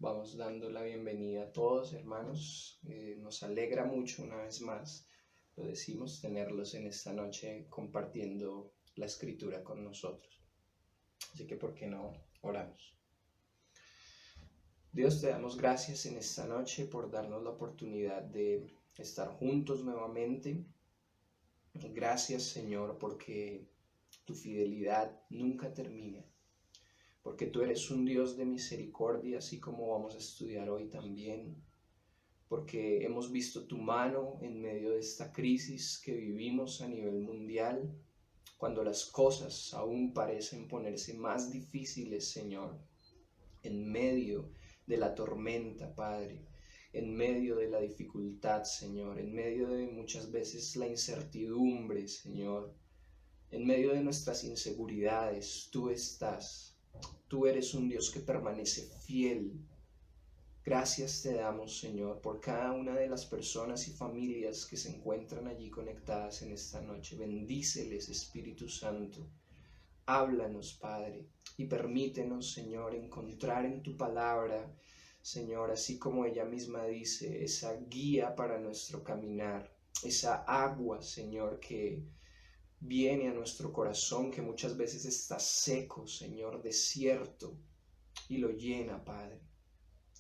Vamos dando la bienvenida a todos, hermanos. Nos alegra mucho una vez más, lo decimos, tenerlos en esta noche compartiendo la escritura con nosotros. Así que, ¿por qué no oramos? Dios, te damos gracias en esta noche por darnos la oportunidad de estar juntos nuevamente. Gracias, Señor, porque tu fidelidad nunca termina. Porque tú eres un Dios de misericordia, así como vamos a estudiar hoy también. Porque hemos visto tu mano en medio de esta crisis que vivimos a nivel mundial, cuando las cosas aún parecen ponerse más difíciles, Señor, en medio de la tormenta, Padre, en medio de la dificultad, Señor, en medio de muchas veces la incertidumbre, Señor, en medio de nuestras inseguridades, tú estás. Tú eres un Dios que permanece fiel. Gracias te damos, Señor, por cada una de las personas y familias que se encuentran allí conectadas en esta noche. Bendíceles, Espíritu Santo. Háblanos, Padre, y permítenos, Señor, encontrar en tu palabra, Señor, así como ella misma dice, esa guía para nuestro caminar, esa agua, Señor, que viene a nuestro corazón, que muchas veces está seco, Señor, desierto, y lo llena, Padre.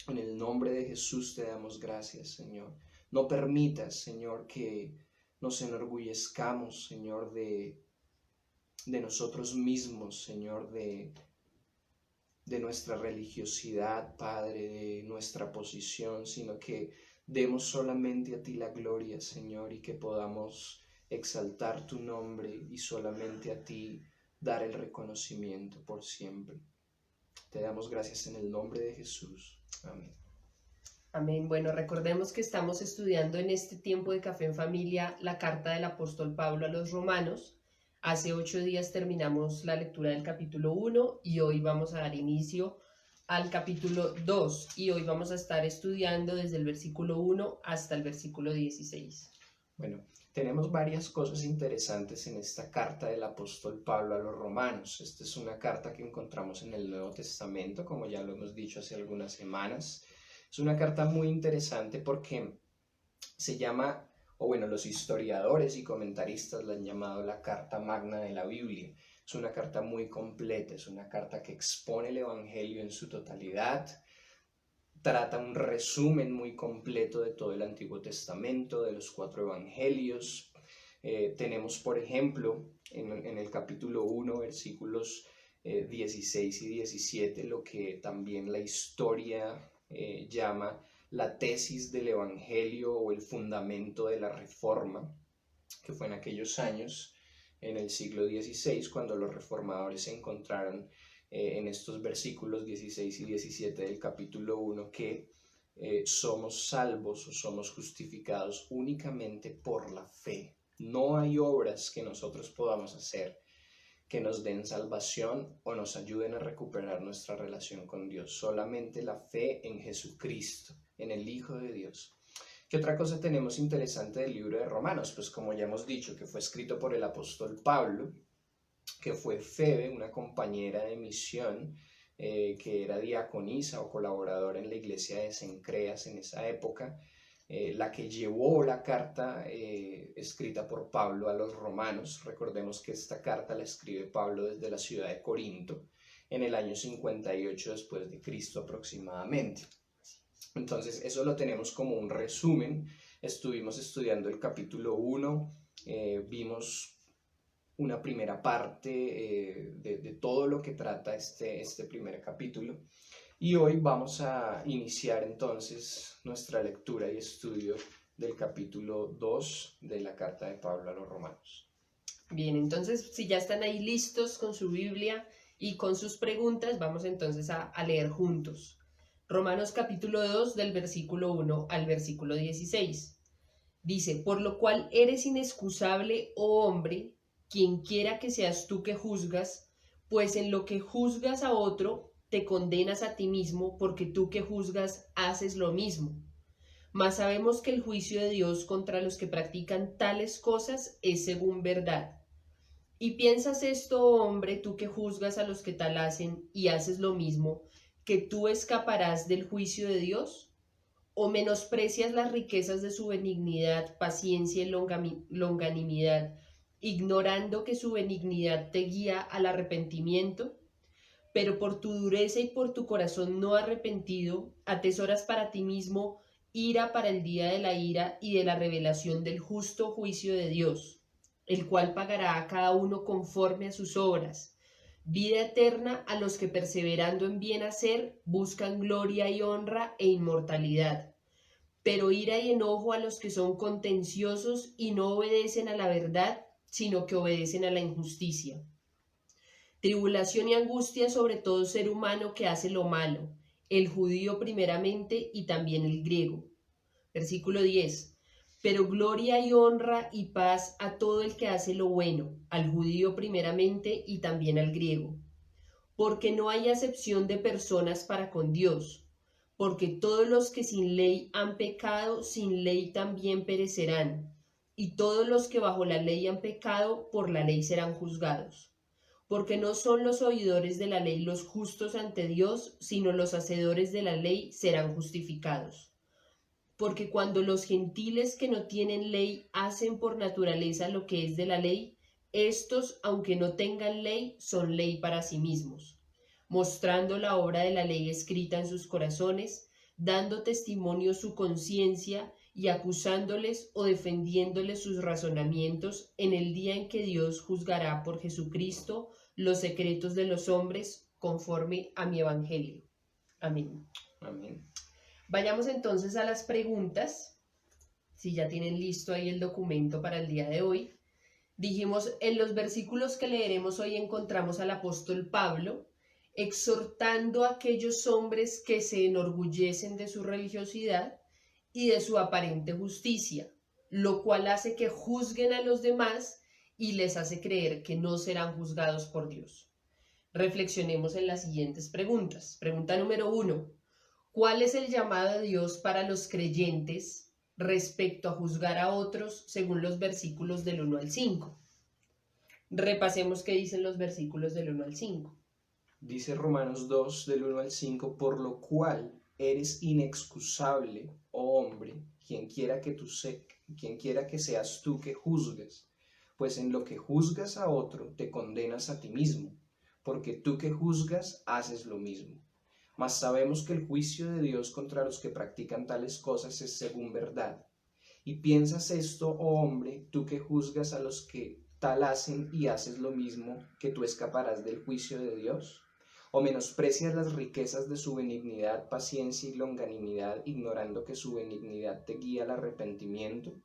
En el nombre de Jesús te damos gracias, Señor. No permitas, Señor, que nos enorgullezcamos, Señor, de nosotros mismos, Señor, de nuestra religiosidad, Padre, de nuestra posición, sino que demos solamente a ti la gloria, Señor, y que podamos exaltar tu nombre y solamente a ti dar el reconocimiento por siempre. Te damos gracias en el nombre de Jesús. Amén. Amén. Bueno, recordemos que estamos estudiando en este tiempo de Café en Familia la carta del apóstol Pablo a los Romanos. Hace 8 días terminamos la lectura del capítulo 1 y hoy vamos a dar inicio al capítulo 2 y hoy vamos a estar estudiando desde el versículo 1 hasta el versículo 16. Bueno, tenemos varias cosas interesantes en esta carta del apóstol Pablo a los Romanos. Esta es una carta que encontramos en el Nuevo Testamento, como ya lo hemos dicho hace algunas semanas. Es una carta muy interesante porque se llama, o bueno, los historiadores y comentaristas la han llamado la carta magna de la Biblia. Es una carta muy completa, es una carta que expone el Evangelio en su totalidad, trata un resumen muy completo de todo el Antiguo Testamento, de los 4 Evangelios. Tenemos, por ejemplo, en el capítulo 1, versículos 16 y 17, lo que también la historia llama la tesis del Evangelio o el fundamento de la Reforma, que fue en aquellos años, en el siglo XVI, cuando los reformadores se encontraron en estos versículos 16 y 17 del capítulo 1 que somos salvos o somos justificados únicamente por la fe. No hay obras que nosotros podamos hacer que nos den salvación o nos ayuden a recuperar nuestra relación con Dios. Solamente la fe en Jesucristo, en el Hijo de Dios. ¿Qué otra cosa tenemos interesante del libro de Romanos? Pues como ya hemos dicho, que fue escrito por el apóstol Pablo, que fue Febe, una compañera de misión, que era diaconisa o colaboradora en la iglesia de Cencreas en esa época, la que llevó la carta escrita por Pablo a los romanos. Recordemos que esta carta la escribe Pablo desde la ciudad de Corinto en el año 58 después de Cristo aproximadamente. Entonces eso lo tenemos como un resumen. Estuvimos estudiando el capítulo 1, vimos una primera parte de todo lo que trata este primer capítulo. Y hoy vamos a iniciar entonces nuestra lectura y estudio del capítulo 2 de la carta de Pablo a los Romanos. Bien, entonces si ya están ahí listos con su Biblia y con sus preguntas, vamos entonces a leer juntos. Romanos capítulo 2 del versículo 1 al versículo 16. Dice, por lo cual eres inexcusable, oh hombre, quien quiera que seas tú que juzgas, pues en lo que juzgas a otro, te condenas a ti mismo, porque tú que juzgas haces lo mismo. Mas sabemos que el juicio de Dios contra los que practican tales cosas es según verdad. Y piensas esto, oh hombre, tú que juzgas a los que tal hacen y haces lo mismo, que tú escaparás del juicio de Dios? ¿O menosprecias las riquezas de su benignidad, paciencia y longanimidad, ignorando que su benignidad te guía al arrepentimiento? Pero por tu dureza y por tu corazón no arrepentido, atesoras para ti mismo ira para el día de la ira y de la revelación del justo juicio de Dios, el cual pagará a cada uno conforme a sus obras. Vida eterna a los que perseverando en bien hacer buscan gloria y honra e inmortalidad. Pero ira y enojo a los que son contenciosos y no obedecen a la verdad, sino que obedecen a la injusticia. Tribulación y angustia sobre todo ser humano que hace lo malo, el judío primeramente y también el griego. Versículo 10. Pero gloria y honra y paz a todo el que hace lo bueno, al judío primeramente y también al griego. Porque no hay acepción de personas para con Dios, porque todos los que sin ley han pecado, sin ley también perecerán, y todos los que bajo la ley han pecado, por la ley serán juzgados. Porque no son los oidores de la ley los justos ante Dios, sino los hacedores de la ley serán justificados. Porque cuando los gentiles que no tienen ley hacen por naturaleza lo que es de la ley, estos, aunque no tengan ley, son ley para sí mismos, mostrando la obra de la ley escrita en sus corazones, dando testimonio su conciencia y acusándoles o defendiéndoles sus razonamientos en el día en que Dios juzgará por Jesucristo los secretos de los hombres conforme a mi evangelio. Amén. Amén. Vayamos entonces a las preguntas, si ya tienen listo ahí el documento para el día de hoy. Dijimos, en los versículos que leeremos hoy encontramos al apóstol Pablo exhortando a aquellos hombres que se enorgullecen de su religiosidad y de su aparente justicia, lo cual hace que juzguen a los demás y les hace creer que no serán juzgados por Dios. Reflexionemos en las siguientes preguntas. Pregunta número 1. ¿Cuál es el llamado de Dios para los creyentes respecto a juzgar a otros según los versículos del 1 al 5? Repasemos qué dicen los versículos del 1 al 5. Dice Romanos 2, del 1 al 5, por lo cual eres inexcusable, oh hombre, quien quiera que seas tú que juzgues, pues en lo que juzgas a otro te condenas a ti mismo, porque tú que juzgas haces lo mismo. Mas sabemos que el juicio de Dios contra los que practican tales cosas es según verdad. ¿Y piensas esto, oh hombre, tú que juzgas a los que tal hacen y haces lo mismo, que tú escaparás del juicio de Dios? ¿O menosprecias las riquezas de su benignidad, paciencia y longanimidad, ignorando que su benignidad te guía al arrepentimiento?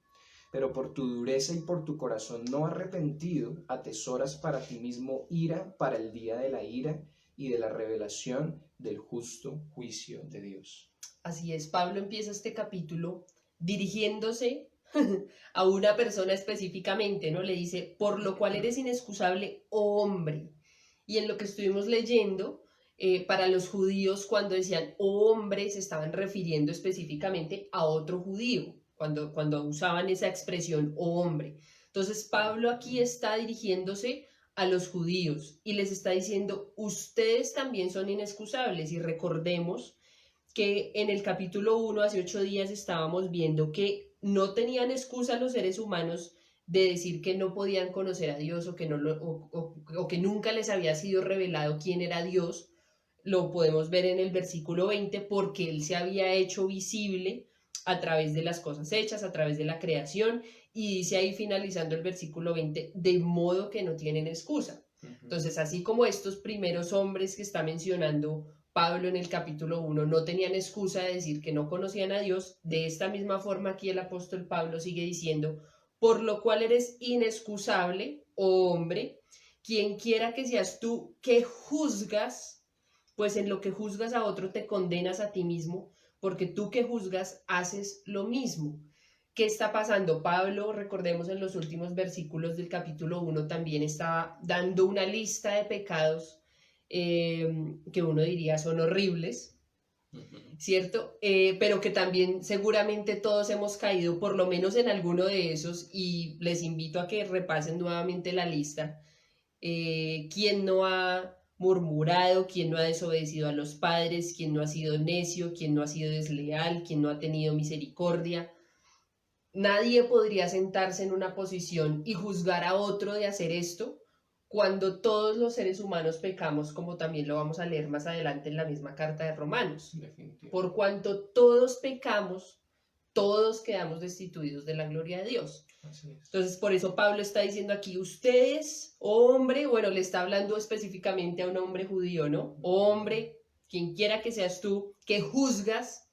Pero por tu dureza y por tu corazón no arrepentido, atesoras para ti mismo ira para el día de la ira y de la revelación del justo juicio de Dios. Así es, Pablo empieza este capítulo dirigiéndose a una persona específicamente, ¿no? Le dice, por lo cual eres inexcusable, oh hombre. Y en lo que estuvimos leyendo, para los judíos, cuando decían oh hombre, se estaban refiriendo específicamente a otro judío, cuando usaban esa expresión oh hombre. Entonces, Pablo aquí está dirigiéndose a los judíos y les está diciendo, ustedes también son inexcusables. Y recordemos que en el capítulo 1, hace 8 días, estábamos viendo que no tenían excusa los seres humanos de decir que no podían conocer a Dios o que nunca les había sido revelado quién era Dios. Lo podemos ver en el versículo 20, porque Él se había hecho visible a través de las cosas hechas, a través de la creación, y dice ahí finalizando el versículo 20, de modo que no tienen excusa. Entonces, así como estos primeros hombres que está mencionando Pablo en el capítulo 1 no tenían excusa de decir que no conocían a Dios, de esta misma forma aquí el apóstol Pablo sigue diciendo, por lo cual eres inexcusable, oh hombre, quien quiera que seas tú que juzgas, pues en lo que juzgas a otro te condenas a ti mismo, porque tú que juzgas haces lo mismo. ¿Qué está pasando? Pablo, recordemos en los últimos versículos del capítulo 1, también está dando una lista de pecados que uno diría son horribles, ¿cierto? Pero que también seguramente todos hemos caído por lo menos en alguno de esos, y les invito a que repasen nuevamente la lista. ¿Quién no ha murmurado, quién no ha desobedecido a los padres, quién no ha sido necio, quién no ha sido desleal, quién no ha tenido misericordia. Nadie podría sentarse en una posición y juzgar a otro de hacer esto cuando todos los seres humanos pecamos, como también lo vamos a leer más adelante en la misma carta de Romanos. Por cuanto todos pecamos, todos quedamos destituidos de la gloria de Dios. Entonces, por eso Pablo está diciendo aquí, ustedes, hombre, bueno, le está hablando específicamente a un hombre judío, ¿no? Hombre, quien quiera que seas tú, que juzgas,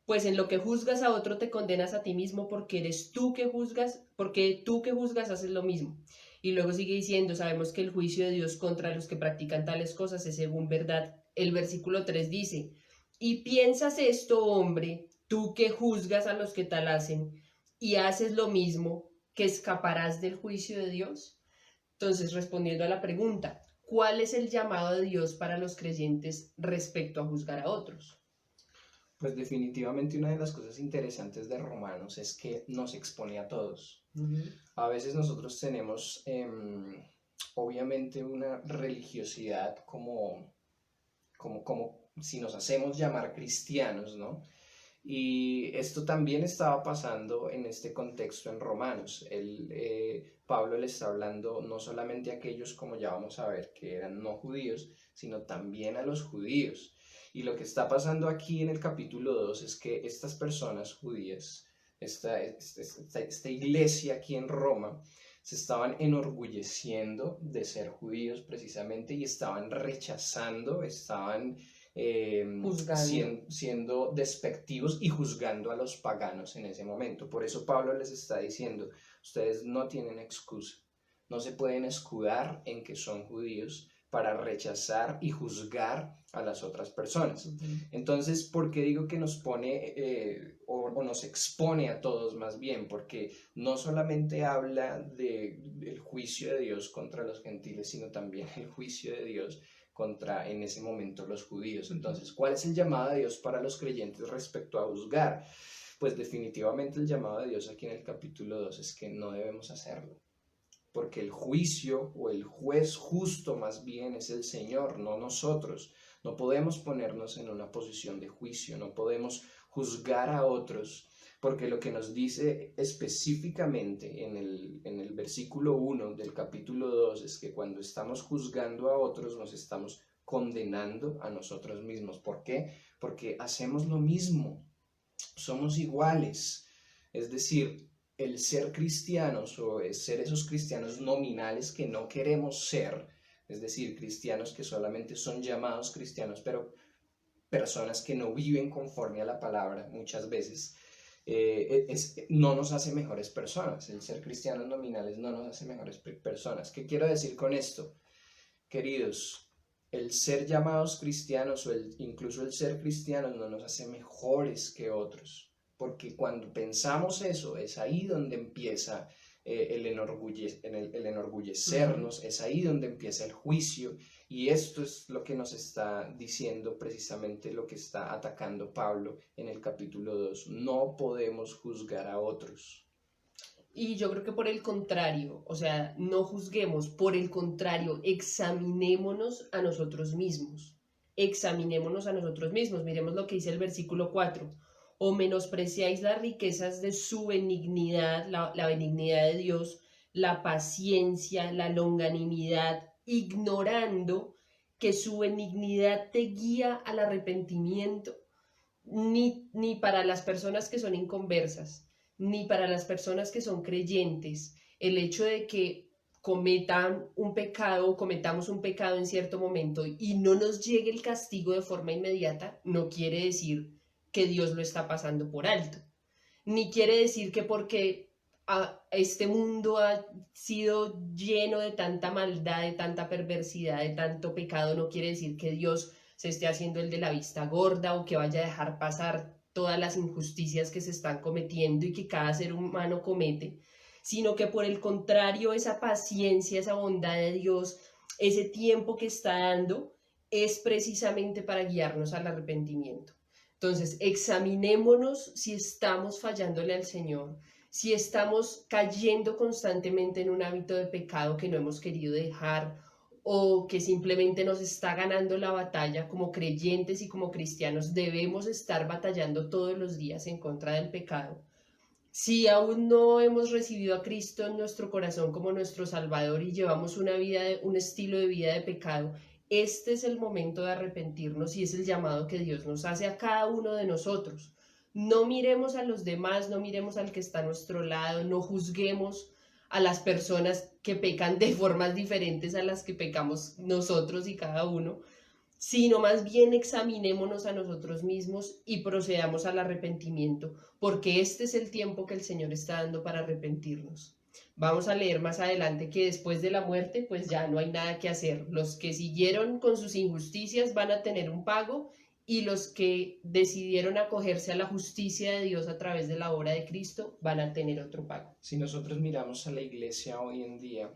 pues en lo que juzgas a otro te condenas a ti mismo porque eres tú que juzgas, porque tú que juzgas haces lo mismo. Y luego sigue diciendo, sabemos que el juicio de Dios contra los que practican tales cosas es según verdad. El versículo 3 dice, y piensas esto, hombre, tú que juzgas a los que tal hacen y haces lo mismo, que escaparás del juicio de Dios. Entonces, respondiendo a la pregunta, ¿cuál es el llamado de Dios para los creyentes respecto a juzgar a otros? Pues definitivamente una de las cosas interesantes de Romanos es que nos expone a todos. A veces nosotros tenemos obviamente una religiosidad como si nos hacemos llamar cristianos, ¿no? Y esto también estaba pasando en este contexto en Romanos. Pablo le está hablando no solamente a aquellos, como ya vamos a ver, que eran no judíos, sino también a los judíos. Y lo que está pasando aquí en el capítulo 2 es que estas personas judías, esta iglesia aquí en Roma, se estaban enorgulleciendo de ser judíos precisamente y estaban rechazando, estaban siendo despectivos y juzgando a los paganos en ese momento. Por eso Pablo les está diciendo, ustedes no tienen excusa, no se pueden escudar en que son judíos para rechazar y juzgar a las otras personas. Entonces, ¿por qué digo que nos pone o nos expone a todos más bien? Porque no solamente habla del juicio de Dios contra los gentiles, sino también el juicio de Dios contra, en ese momento, los judíos. Entonces, ¿cuál es el llamado de Dios para los creyentes respecto a juzgar? Pues definitivamente el llamado de Dios aquí en el capítulo 2 es que no debemos hacerlo. Porque el juicio o el juez justo más bien es el Señor, no nosotros. No podemos ponernos en una posición de juicio, no podemos juzgar a otros, porque lo que nos dice específicamente en el versículo 1 del capítulo 2 es que cuando estamos juzgando a otros nos estamos condenando a nosotros mismos. ¿Por qué? Porque hacemos lo mismo, somos iguales. Es decir, el ser cristianos o ser esos cristianos nominales que no queremos ser, es decir, cristianos que solamente son llamados cristianos, pero personas que no viven conforme a la palabra muchas veces, no nos hace mejores personas. El ser cristianos nominales no nos hace mejores personas. ¿Qué quiero decir con esto? Queridos, el ser llamados cristianos o incluso el ser cristianos no nos hace mejores que otros. Porque cuando pensamos eso, es ahí donde empieza el enorgullecernos, es ahí donde empieza el juicio, y esto es lo que nos está diciendo precisamente lo que está atacando Pablo en el capítulo 2. No podemos juzgar a otros. Y yo creo que por el contrario, o sea, no juzguemos, por el contrario, examinémonos a nosotros mismos. Examinémonos a nosotros mismos. Miremos lo que dice el versículo 4. O menospreciáis las riquezas de su benignidad, la benignidad de Dios, la paciencia, la longanimidad, ignorando que su benignidad te guía al arrepentimiento, ni para las personas que son inconversas, ni para las personas que son creyentes, el hecho de que cometamos un pecado en cierto momento y no nos llegue el castigo de forma inmediata, no quiere decir que Dios lo está pasando por alto, ni quiere decir que porque este mundo ha sido lleno de tanta maldad, de tanta perversidad, de tanto pecado, no quiere decir que Dios se esté haciendo el de la vista gorda o que vaya a dejar pasar todas las injusticias que se están cometiendo y que cada ser humano comete, sino que por el contrario, esa paciencia, esa bondad de Dios, ese tiempo que está dando, es precisamente para guiarnos al arrepentimiento. Entonces, examinémonos si estamos fallándole al Señor, si estamos cayendo constantemente en un hábito de pecado que no hemos querido dejar, o que simplemente nos está ganando la batalla. Como creyentes y como cristianos debemos estar batallando todos los días en contra del pecado. Si aún no hemos recibido a Cristo en nuestro corazón como nuestro Salvador y llevamos un estilo de vida de pecado, este es el momento de arrepentirnos y es el llamado que Dios nos hace a cada uno de nosotros. No miremos a los demás, no miremos al que está a nuestro lado, no juzguemos a las personas que pecan de formas diferentes a las que pecamos nosotros y cada uno, sino más bien examinémonos a nosotros mismos y procedamos al arrepentimiento, porque este es el tiempo que el Señor está dando para arrepentirnos. Vamos a leer más adelante que después de la muerte, pues ya no hay nada que hacer. Los que siguieron con sus injusticias van a tener un pago, y los que decidieron acogerse a la justicia de Dios a través de la obra de Cristo van a tener otro pago. Si nosotros miramos a la iglesia hoy en día,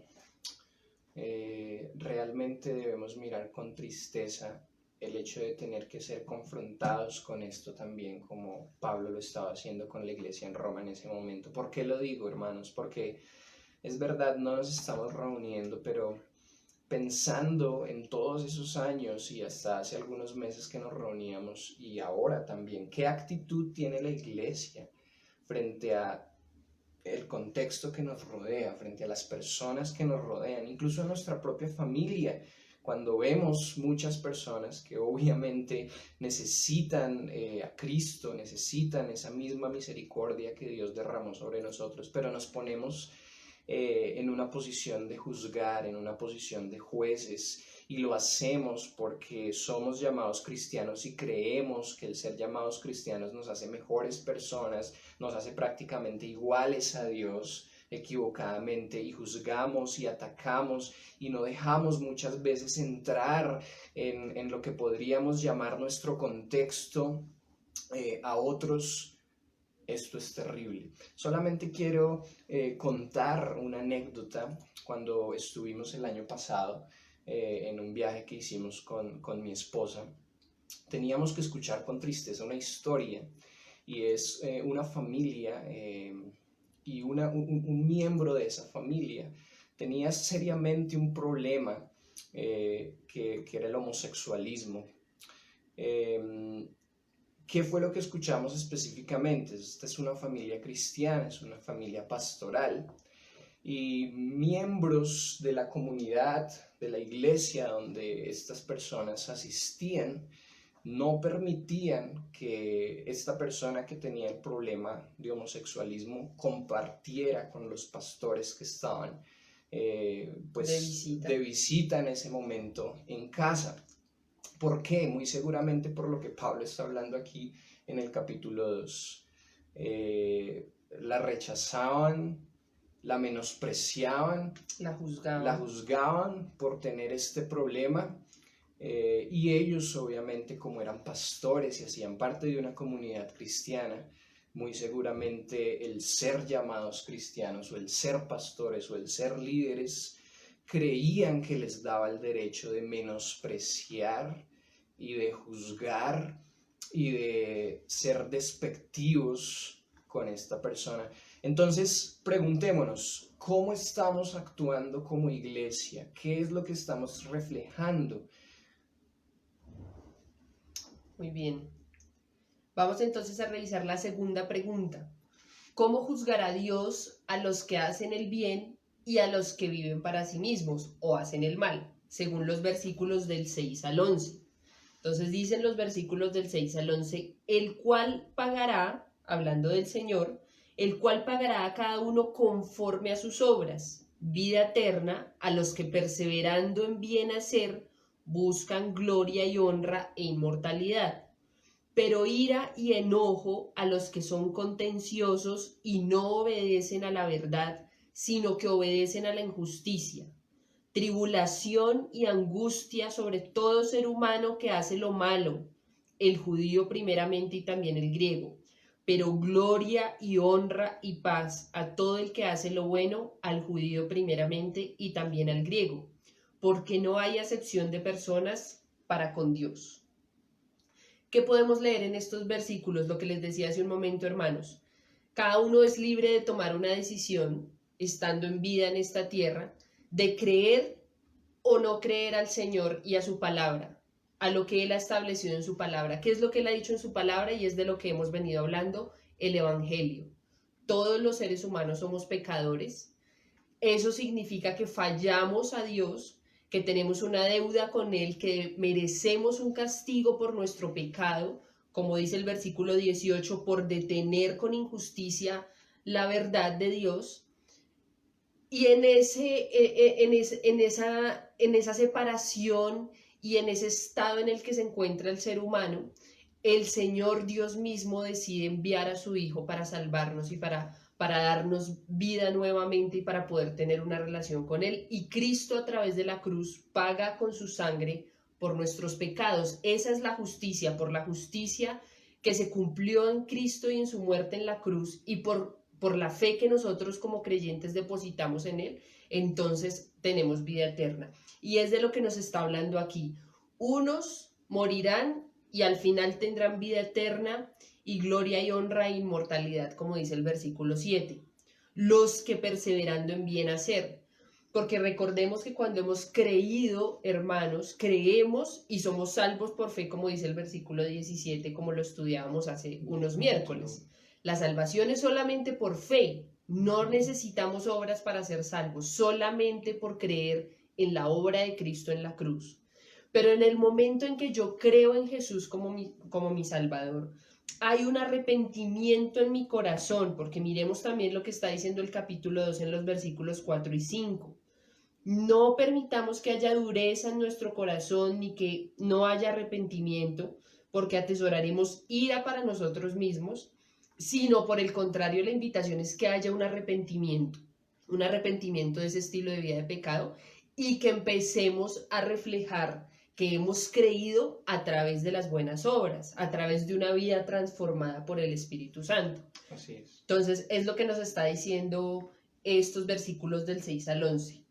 realmente debemos mirar con tristeza el hecho de tener que ser confrontados con esto también, como Pablo lo estaba haciendo con la iglesia en Roma en ese momento. ¿Por qué lo digo, hermanos? Porque es verdad, no nos estamos reuniendo, pero pensando en todos esos años y hasta hace algunos meses que nos reuníamos y ahora también, ¿qué actitud tiene la iglesia frente a el contexto que nos rodea, frente a las personas que nos rodean, incluso a nuestra propia familia? Cuando vemos muchas personas que obviamente necesitan a Cristo, necesitan esa misma misericordia que Dios derramó sobre nosotros, pero nos ponemos en una posición de juzgar, en una posición de jueces, y lo hacemos porque somos llamados cristianos y creemos que el ser llamados cristianos nos hace mejores personas, nos hace prácticamente iguales a Dios, equivocadamente, y juzgamos y atacamos y no dejamos muchas veces entrar en lo que podríamos llamar nuestro contexto a otros. Esto es terrible. Solamente quiero contar una anécdota. Cuando estuvimos el año pasado en un viaje que hicimos con mi esposa, teníamos que escuchar con tristeza una historia, y es una familia y un miembro de esa familia tenía seriamente un problema que era el homosexualismo. ¿Qué fue lo que escuchamos específicamente? Esta es una familia cristiana, es una familia pastoral, y miembros de la comunidad, de la iglesia donde estas personas asistían, no permitían que esta persona que tenía el problema de homosexualismo compartiera con los pastores que estaban de visita en ese momento en casa. ¿Por qué? Muy seguramente por lo que Pablo está hablando aquí en el capítulo 2. La rechazaban, la menospreciaban, la juzgaban por tener este problema. Y ellos, obviamente, como eran pastores y hacían parte de una comunidad cristiana, muy seguramente el ser llamados cristianos o el ser pastores o el ser líderes creían que les daba el derecho de menospreciar y de juzgar y de ser despectivos con esta persona. Entonces, preguntémonos, ¿cómo estamos actuando como iglesia? ¿Qué es lo que estamos reflejando? Muy bien. Vamos entonces a revisar la segunda pregunta. ¿Cómo juzgará Dios a los que hacen el bien y a los que viven para sí mismos o hacen el mal? Según los versículos del 6 al 11. Entonces dicen los versículos del 6 al 11, el cual pagará, hablando del Señor, el cual pagará a cada uno conforme a sus obras, vida eterna a los que perseverando en bien hacer buscan gloria y honra e inmortalidad, pero ira y enojo a los que son contenciosos y no obedecen a la verdad, sino que obedecen a la injusticia. Tribulación y angustia sobre todo ser humano que hace lo malo, el judío primeramente y también el griego, pero gloria y honra y paz a todo el que hace lo bueno, al judío primeramente y también al griego, porque no hay acepción de personas para con Dios. ¿Qué podemos leer en estos versículos? Lo que les decía hace un momento, hermanos. Cada uno es libre de tomar una decisión, estando en vida en esta tierra, de creer o no creer al Señor y a su palabra, a lo que Él ha establecido en su palabra. ¿Qué es lo que Él ha dicho en su palabra? Y es de lo que hemos venido hablando, el Evangelio. Todos los seres humanos somos pecadores. Eso significa que fallamos a Dios, que tenemos una deuda con Él, que merecemos un castigo por nuestro pecado, como dice el versículo 18, por detener con injusticia la verdad de Dios. Y en esa separación y en ese estado en el que se encuentra el ser humano, el Señor Dios mismo decide enviar a su Hijo para salvarnos y para darnos vida nuevamente y para poder tener una relación con Él. Y Cristo a través de la cruz paga con su sangre por nuestros pecados. Esa es la justicia, por la justicia que se cumplió en Cristo y en su muerte en la cruz y por la fe que nosotros como creyentes depositamos en Él, entonces tenemos vida eterna. Y es de lo que nos está hablando aquí. Unos morirán y al final tendrán vida eterna y gloria y honra e inmortalidad, como dice el versículo 7. Los que perseverando en bien hacer. Porque recordemos que cuando hemos creído, hermanos, creemos y somos salvos por fe, como dice el versículo 17, como lo estudiábamos hace unos miércoles. La salvación es solamente por fe. No necesitamos obras para ser salvos, solamente por creer en la obra de Cristo en la cruz. Pero en el momento en que yo creo en Jesús como mi Salvador, hay un arrepentimiento en mi corazón, porque miremos también lo que está diciendo el capítulo 2 en los versículos 4 y 5. No permitamos que haya dureza en nuestro corazón ni que no haya arrepentimiento, porque atesoraremos ira para nosotros mismos, sino por el contrario, la invitación es que haya un arrepentimiento de ese estilo de vida de pecado y que empecemos a reflejar que hemos creído a través de las buenas obras, a través de una vida transformada por el Espíritu Santo. Así es. Entonces, es lo que nos está diciendo estos versículos del 6 al 11.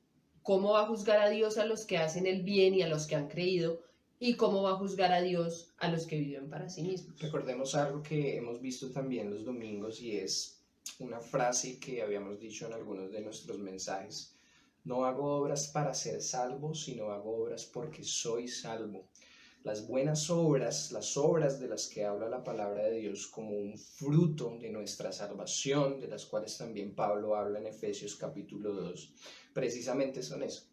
¿Cómo va a juzgar a Dios a los que hacen el bien y a los que han creído? ¿Y cómo va a juzgar a Dios a los que viven para sí mismos? Recordemos algo que hemos visto también los domingos y es una frase que habíamos dicho en algunos de nuestros mensajes. No hago obras para ser salvo, sino hago obras porque soy salvo. Las buenas obras, las obras de las que habla la palabra de Dios como un fruto de nuestra salvación, de las cuales también Pablo habla en Efesios capítulo 2, precisamente son eso.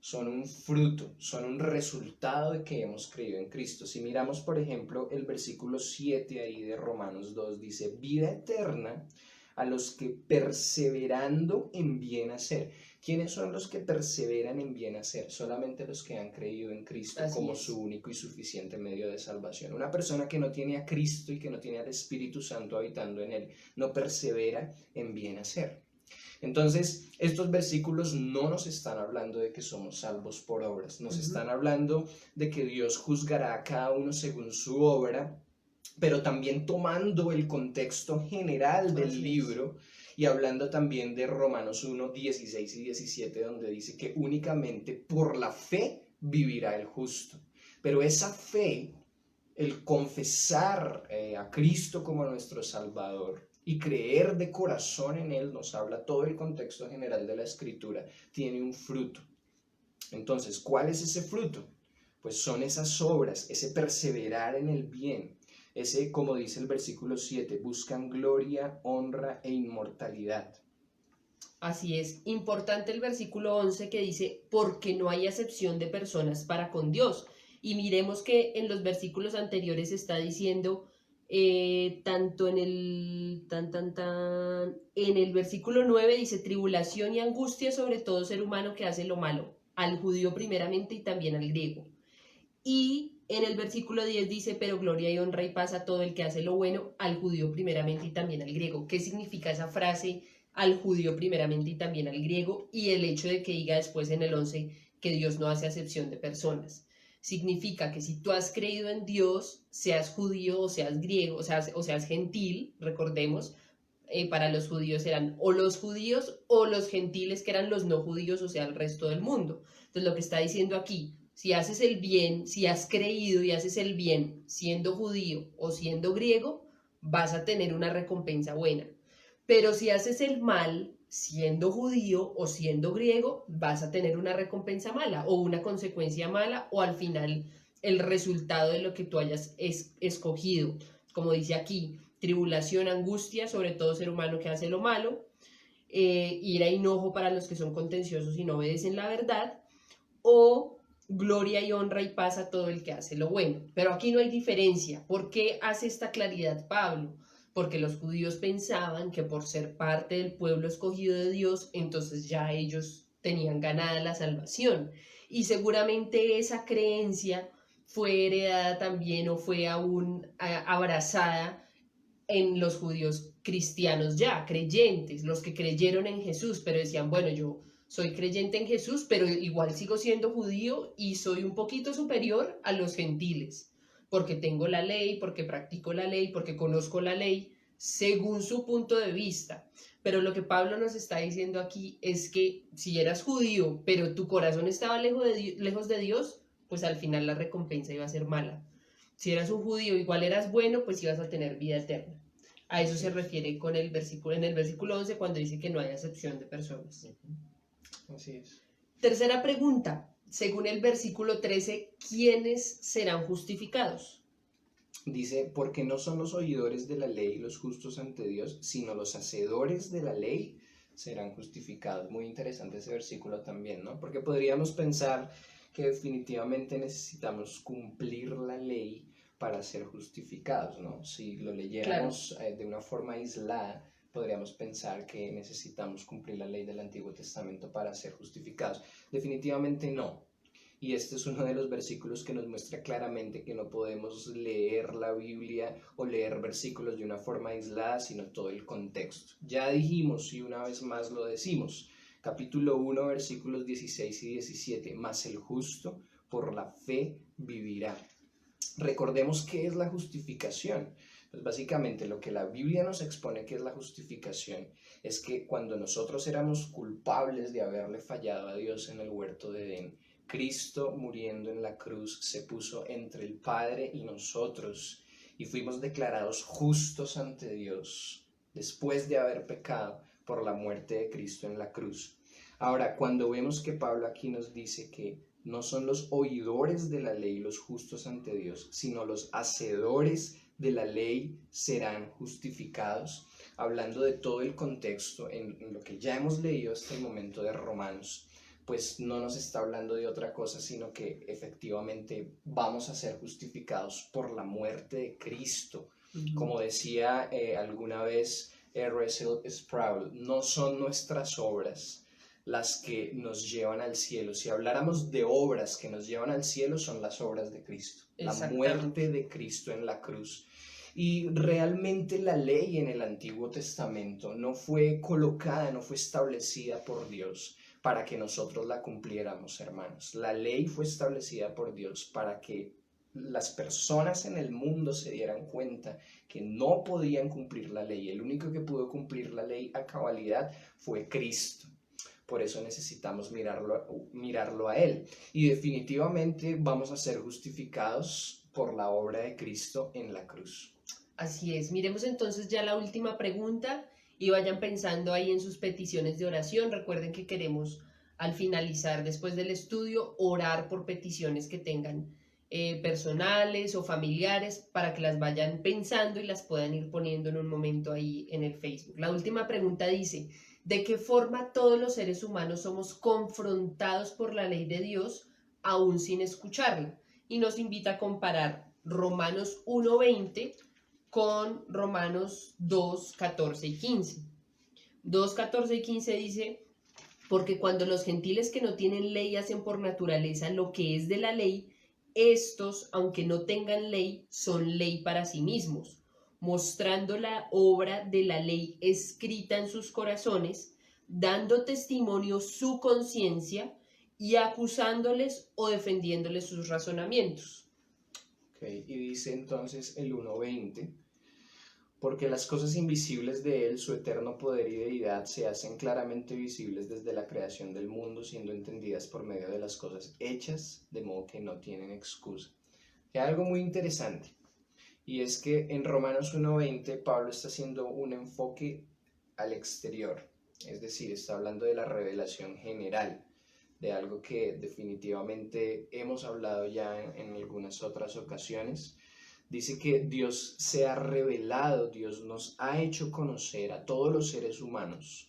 Son un fruto, son un resultado de que hemos creído en Cristo. Si miramos, por ejemplo, el versículo 7 ahí de Romanos 2, dice, vida eterna a los que perseverando en bien hacer. ¿Quiénes son los que perseveran en bien hacer? Solamente los que han creído en Cristo como su único y suficiente medio de salvación. Una persona que no tiene a Cristo y que no tiene al Espíritu Santo habitando en él, no persevera en bien hacer. Entonces, estos versículos no nos están hablando de que somos salvos por obras, nos están hablando de que Dios juzgará a cada uno según su obra, pero también tomando el contexto general del libro y hablando también de Romanos 1, 16 y 17, donde dice que únicamente por la fe vivirá el justo. Pero esa fe, el confesar a Cristo como nuestro Salvador, y creer de corazón en Él, nos habla todo el contexto general de la Escritura, tiene un fruto. Entonces, ¿cuál es ese fruto? Pues son esas obras, ese perseverar en el bien, ese, como dice el versículo 7, buscan gloria, honra e inmortalidad. Así es, importante el versículo 11 que dice, porque no hay acepción de personas para con Dios. Y miremos que en los versículos anteriores está diciendo, tanto en el versículo 9 dice tribulación y angustia sobre todo ser humano que hace lo malo, al judío primeramente y también al griego. Y en el versículo 10 dice, pero gloria y honra y paz a todo el que hace lo bueno, al judío primeramente y también al griego. ¿Qué significa esa frase, al judío primeramente y también al griego? Y el hecho de que diga después en el 11 que Dios no hace acepción de personas. Significa que si tú has creído en Dios, seas judío o seas griego, o seas gentil, recordemos, para los judíos eran o los judíos o los gentiles que eran los no judíos, o sea, el resto del mundo. Entonces lo que está diciendo aquí, si haces el bien, si has creído y haces el bien siendo judío o siendo griego, vas a tener una recompensa buena. Pero si haces el mal, siendo judío o siendo griego, vas a tener una recompensa mala o una consecuencia mala o al final el resultado de lo que tú hayas escogido. Como dice aquí, tribulación, angustia, sobre todo ser humano que hace lo malo, ira y enojo para los que son contenciosos y no obedecen la verdad, o gloria y honra y paz a todo el que hace lo bueno. Pero aquí no hay diferencia. ¿Por qué hace esta claridad Pablo? Porque los judíos pensaban que por ser parte del pueblo escogido de Dios, entonces ya ellos tenían ganada la salvación. Y seguramente esa creencia fue heredada también o fue aún abrazada en los judíos cristianos ya, creyentes, los que creyeron en Jesús, pero decían, bueno, yo soy creyente en Jesús, pero igual sigo siendo judío y soy un poquito superior a los gentiles, porque tengo la ley, porque practico la ley, porque conozco la ley, según su punto de vista. Pero lo que Pablo nos está diciendo aquí es que si eras judío, pero tu corazón estaba lejos de Dios, pues al final la recompensa iba a ser mala. Si eras un judío, igual eras bueno, pues ibas a tener vida eterna. A eso Así se es. refiere con el versículo, en el versículo 11 cuando dice que no hay acepción de personas. Así es. Tercera pregunta, según el versículo 13, ¿quiénes serán justificados? Dice, porque no son los oidores de la ley los justos ante Dios, sino los hacedores de la ley serán justificados. Muy interesante ese versículo también, ¿no? Porque podríamos pensar que definitivamente necesitamos cumplir la ley para ser justificados, ¿no? Si lo leyéramos de una forma aislada, podríamos pensar que necesitamos cumplir la ley del Antiguo Testamento para ser justificados. Definitivamente no. Y este es uno de los versículos que nos muestra claramente que no podemos leer la Biblia o leer versículos de una forma aislada, sino todo el contexto. Ya dijimos y una vez más lo decimos, capítulo 1, versículos 16 y 17, mas el justo por la fe vivirá. Recordemos qué es la justificación. Pues básicamente lo que la Biblia nos expone que es la justificación es que cuando nosotros éramos culpables de haberle fallado a Dios en el huerto de Edén, Cristo muriendo en la cruz se puso entre el Padre y nosotros y fuimos declarados justos ante Dios después de haber pecado por la muerte de Cristo en la cruz. Ahora, cuando vemos que Pablo aquí nos dice que no son los oidores de la ley los justos ante Dios, sino los hacedores de la ley serán justificados, hablando de todo el contexto en lo que ya hemos leído hasta el momento de Romanos, pues no nos está hablando de otra cosa, sino que efectivamente vamos a ser justificados por la muerte de Cristo. Como decía alguna vez Russell Sproul, no son nuestras obras las que nos llevan al cielo. Si habláramos de obras que nos llevan al cielo, son las obras de Cristo, la muerte de Cristo en la cruz. Y realmente la ley en el Antiguo Testamento no fue colocada, no fue establecida por Dios para que nosotros la cumpliéramos, hermanos. La ley fue establecida por Dios para que las personas en el mundo se dieran cuenta que no podían cumplir la ley. El único que pudo cumplir la ley a cabalidad fue Cristo. Por eso necesitamos mirarlo a Él. Y definitivamente vamos a ser justificados por la obra de Cristo en la cruz. Así es. Miremos entonces ya la última pregunta y vayan pensando ahí en sus peticiones de oración. Recuerden que queremos al finalizar después del estudio orar por peticiones que tengan personales o familiares para que las vayan pensando y las puedan ir poniendo en un momento ahí en el Facebook. La última pregunta dice, ¿de qué forma todos los seres humanos somos confrontados por la ley de Dios aún sin escucharla? Y nos invita a comparar Romanos 1:20 con Romanos 2, 14 y 15. 2, 14 y 15 dice, porque cuando los gentiles que no tienen ley hacen por naturaleza lo que es de la ley, estos, aunque no tengan ley, son ley para sí mismos, mostrando la obra de la ley escrita en sus corazones, dando testimonio su conciencia y acusándoles o defendiéndoles sus razonamientos. Okay. Y dice entonces el 1:20, porque las cosas invisibles de Él, su eterno poder y deidad, se hacen claramente visibles desde la creación del mundo, siendo entendidas por medio de las cosas hechas, de modo que no tienen excusa. Hay algo muy interesante, y es que en Romanos 1:20 Pablo está haciendo un enfoque al exterior. Es decir, está hablando de la revelación general, de algo que definitivamente hemos hablado ya en algunas otras ocasiones. Dice que Dios se ha revelado, Dios nos ha hecho conocer a todos los seres humanos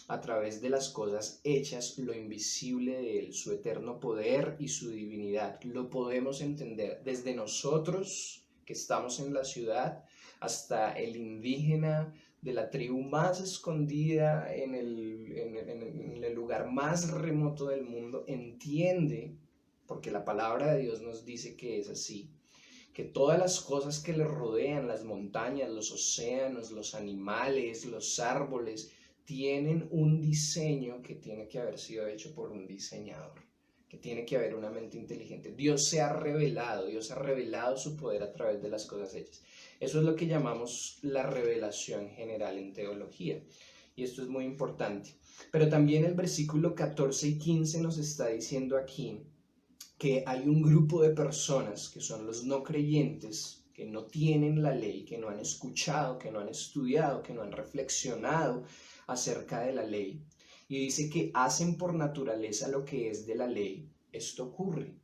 a través de las cosas hechas, lo invisible de Él, su eterno poder y su divinidad. Lo podemos entender desde nosotros que estamos en la ciudad hasta el indígena de la tribu más escondida en el lugar más remoto del mundo, entiende, porque la palabra de Dios nos dice que es así, que todas las cosas que le rodean, las montañas, los océanos, los animales, los árboles, tienen un diseño que tiene que haber sido hecho por un diseñador, que tiene que haber una mente inteligente. Dios ha revelado su poder a través de las cosas hechas. Eso es lo que llamamos la revelación general en teología, y esto es muy importante. Pero también el versículo 14 y 15 nos está diciendo aquí que hay un grupo de personas que son los no creyentes, que no tienen la ley, que no han escuchado, que no han estudiado, que no han reflexionado acerca de la ley. Y dice que hacen por naturaleza lo que es de la ley. Esto ocurre.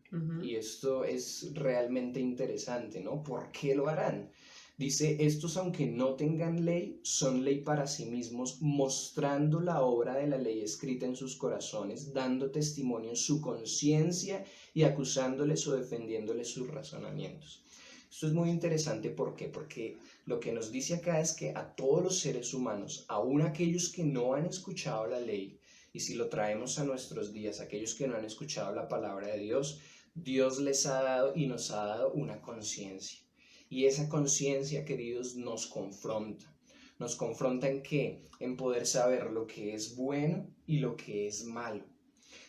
Y esto es realmente interesante, ¿no? ¿Por qué lo harán? Dice, estos aunque no tengan ley, son ley para sí mismos, mostrando la obra de la ley escrita en sus corazones, dando testimonio en su conciencia y acusándoles o defendiéndoles sus razonamientos. Esto es muy interesante, ¿por qué? Porque lo que nos dice acá es que a todos los seres humanos, aun aquellos que no han escuchado la ley, y si lo traemos a nuestros días, aquellos que no han escuchado la palabra de Dios, Dios les ha dado y nos ha dado una conciencia. Y esa conciencia, queridos, nos confronta. ¿Nos confronta en qué? En poder saber lo que es bueno y lo que es malo.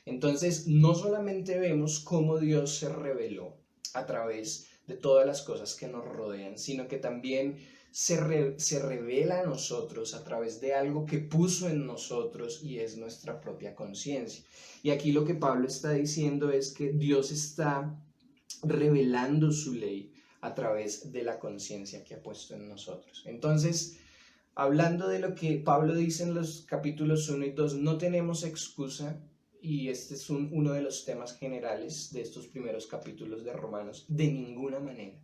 Entonces, no solamente vemos cómo Dios se reveló a través de todas las cosas que nos rodean, sino que también se revela a nosotros a través de algo que puso en nosotros y es nuestra propia conciencia. Y aquí lo que Pablo está diciendo es que Dios está revelando su ley a través de la conciencia que ha puesto en nosotros. Entonces, hablando de lo que Pablo dice en los capítulos 1 y 2, no tenemos excusa, y este es uno de los temas generales de estos primeros capítulos de Romanos, de ninguna manera.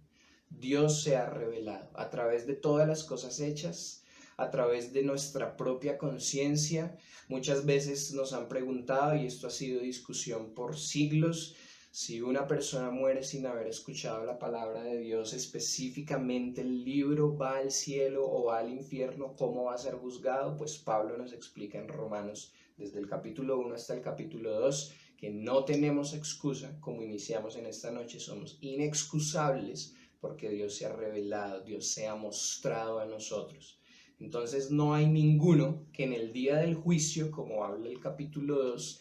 Dios se ha revelado a través de todas las cosas hechas, a través de nuestra propia conciencia. Muchas veces nos han preguntado, y esto ha sido discusión por siglos, si una persona muere sin haber escuchado la palabra de Dios, específicamente el libro, va al cielo o va al infierno, ¿cómo va a ser juzgado? Pues Pablo nos explica en Romanos, desde el capítulo 1 hasta el capítulo 2, que no tenemos excusa, como iniciamos en esta noche, somos inexcusables porque Dios se ha revelado, Dios se ha mostrado a nosotros. Entonces no hay ninguno que en el día del juicio, como habla el capítulo 2,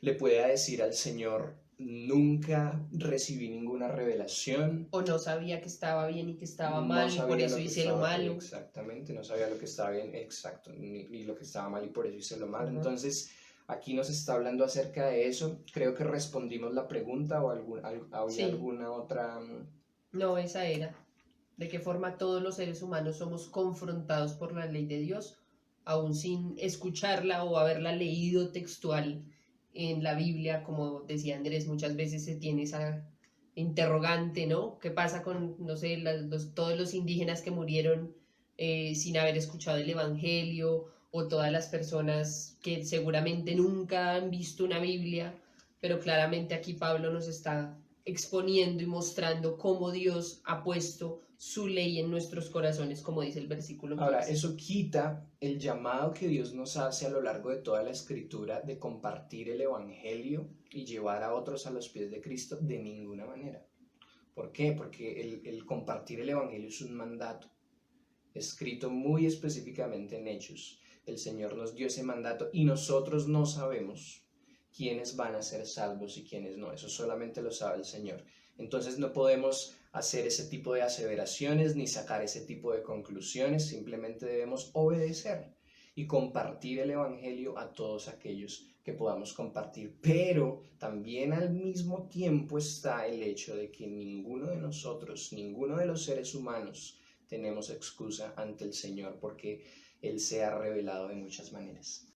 le pueda decir al Señor, nunca recibí ninguna revelación. O no sabía que estaba bien y que estaba No mal y por sabía eso lo que hice lo estaba, malo. exactamente, no sabía lo que estaba bien, exacto, ni lo que estaba mal y por eso hice lo malo. Entonces, aquí nos está hablando acerca de eso. Creo que respondimos la pregunta o Sí. alguna otra. No, esa era. ¿De qué forma todos los seres humanos somos confrontados por la ley de Dios, aún sin escucharla o haberla leído textual en la Biblia? Como decía Andrés, muchas veces se tiene esa interrogante, ¿no? ¿Qué pasa con, no sé, todos los indígenas que murieron sin haber escuchado el Evangelio, o todas las personas que seguramente nunca han visto una Biblia? Pero claramente aquí Pablo nos está exponiendo y mostrando cómo Dios ha puesto su ley en nuestros corazones, como dice el versículo 15. Ahora, eso quita el llamado que Dios nos hace a lo largo de toda la Escritura de compartir el Evangelio y llevar a otros a los pies de Cristo de ninguna manera. ¿Por qué? Porque el compartir el Evangelio es un mandato escrito muy específicamente en Hechos. El Señor nos dio ese mandato y nosotros no sabemos quiénes van a ser salvos y quiénes no. Eso solamente lo sabe el Señor. Entonces no podemos hacer ese tipo de aseveraciones ni sacar ese tipo de conclusiones. Simplemente debemos obedecer y compartir el Evangelio a todos aquellos que podamos compartir. Pero también al mismo tiempo está el hecho de que ninguno de nosotros, ninguno de los seres humanos, tenemos excusa ante el Señor porque Él se ha revelado de muchas maneras.